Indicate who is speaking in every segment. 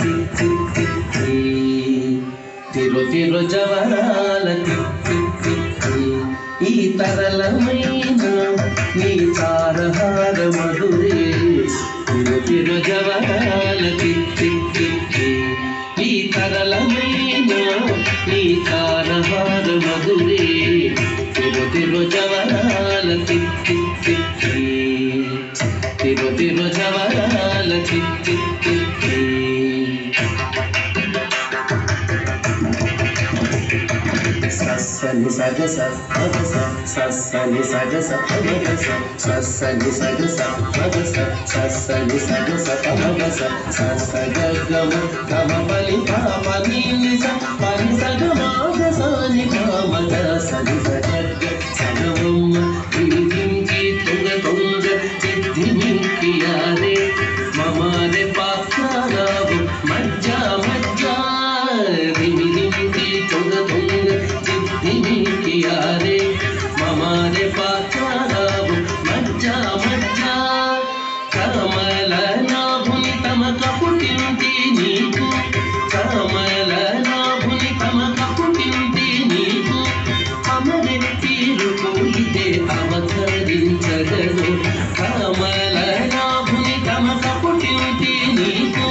Speaker 1: తిత్తి తిత్తి తిరు తిరు జవరాల తిత్తి తిత్తి ఈ తరళమైన నీ తారహార మధురే తిరు తిరు జవరాల తిత్తి తిత్తి ఈ తరళమైన నీ తారహార మధురే తిరు తిరు జవరాల తిత్తి తిత్తి తిరు తిరు జవరాల తిత్తి తిత్తి సస్సని సగస మగస సస్సని సగస మగస సస్సని సగస మగస సస్సని సగస మగస సస్స గగమ గమ పలి పాప నీలిస పలి సగ మగస ని మగ సని సగగ సగమ ఇంకి తుంగ తుంగ సిద్ధి మింకియారే మమారే పాత్రావు మజ్జా మజ్జా రిమి రిమి తుంగ తుంగ रे ममारे पात्राराव मज्जा मज्जा कमल नाभुनि तम कपुटिंति नीकु कमल नाभुनि तम कपुटिंति नीकु अमरे तीरुको इदे अवतरिंचगनु कमल नाभुनि तम कपुटिंति नीकु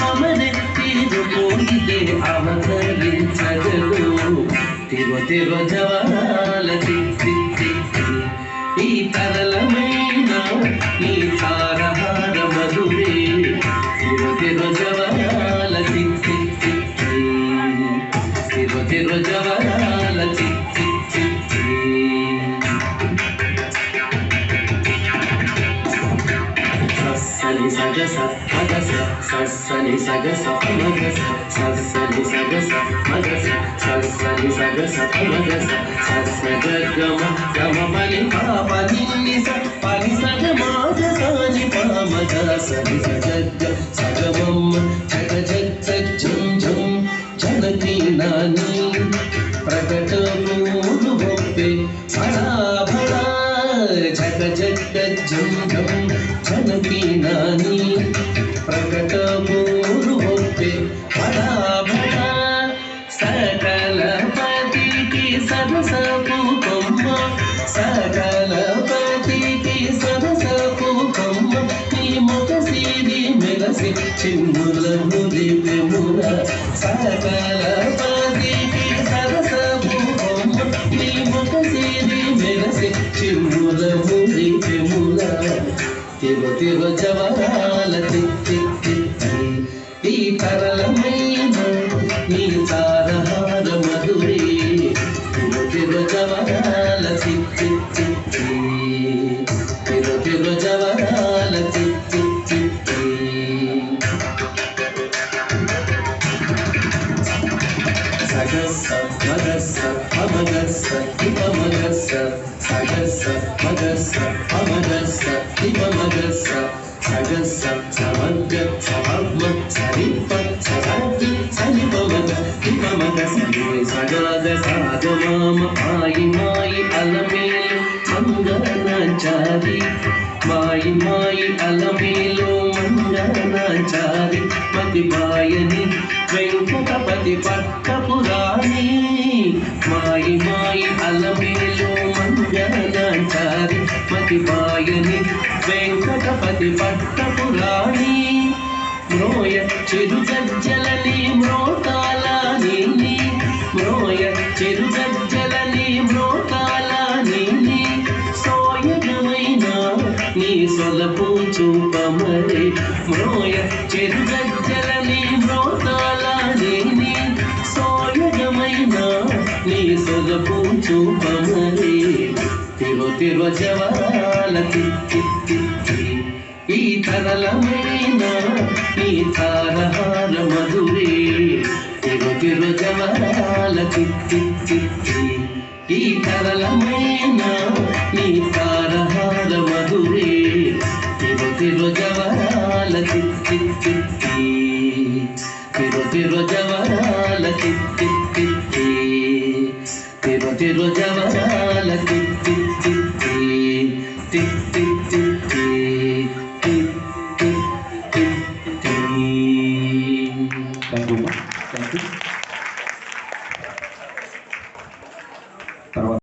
Speaker 1: अमरे तीरुको इदे अवतरिंचगनु తిరు తిరు జవరాల తిత్తి తిత్తి ఈ తరళమైన నీ తారహార మధురే తిరు తిరు జవరాల తిత్తి తిత్తి తిరు తిరు జవరాల తిత్తి తిత్తి సస్సని సగస మగస సస్సని సగస మగస సస్సని సగస మగస సస్సని సగస మగస సస్స గగమ గమ పలి పాప నిన్నిస పలి సగ మగస ని మగ సని సగగ సగమమ్మ జగ జగ జం జం జనకి నాని ప్రకట మూడు గొప్పే బడా బడా జగ జగ జం జం जनकी नानी प्रकट मूरु होते बड़ा बड़ा सकल पति की सरस पूकम्म सकल पति की सरस पूकम्म नी मुख सीधी मेरसी चिन्मुल मुदिते मुरा सकल पति की सरस पूकम्म नी मुख सीधी मेरसी चिन्मुल मुदिते मुरा తిరు తిరు జవరాల తిత్తి తిత్తి ఈ తరళమైన నీ తారహార మధురే తిరు తిరు జవరాల తిత్తి తిత్తి తిరు తిరు జవరాల తిత్తి తిత్తి సగస మగస అమగస ఇపమగస సగస మగస అమగస ఇపమగస సగస సమగ సమగ్మ సరిప సగి సరిపమగ ఇపమగ సరి సగగ సాగమామ ఆయి మాయి అలమేలు మంగళాచారి మాయి మాయి అలమేలు మంగళాచారి మతిబాయని వెంకటపతి పట్టపురాణి మాయి మాయి అలమేలు మంగళాచారి మతిబాయని వెంకటపతి పట్టపురాణి మ్రోయ చిరుజజ్జలని మ్రోతాల నీని మ్రోయ చిరుజజ్జలని మ్రోతాల నీని సోయగమైన నీ సొలపు చూపమరే మ్రోయ చిరుజజ్జలని మ్రోతాల నీని సోయగమైన నీ సొలపు చూపమరే తిరు తిరు జవరాల తిత్తి తిత్తి ఈ తరళమైన నీ తారహార మధురే తిరు తిరు జవరాల తిత్తి తిత్తి ఈ తరళమైన నీ తారహార మధురే తిరు తిరు జవరాల తిత్తి తిత్తి తిరు తిరు జవరాల తిత్తి తిత్తి తిరు తిరు జవరాల తిత్తి తిత్తి తిత్తి తిత్తి తిత్తి తిత్తి
Speaker 2: థ్యాంక్ యూ థ్యాంక్ యూ. తర్వాత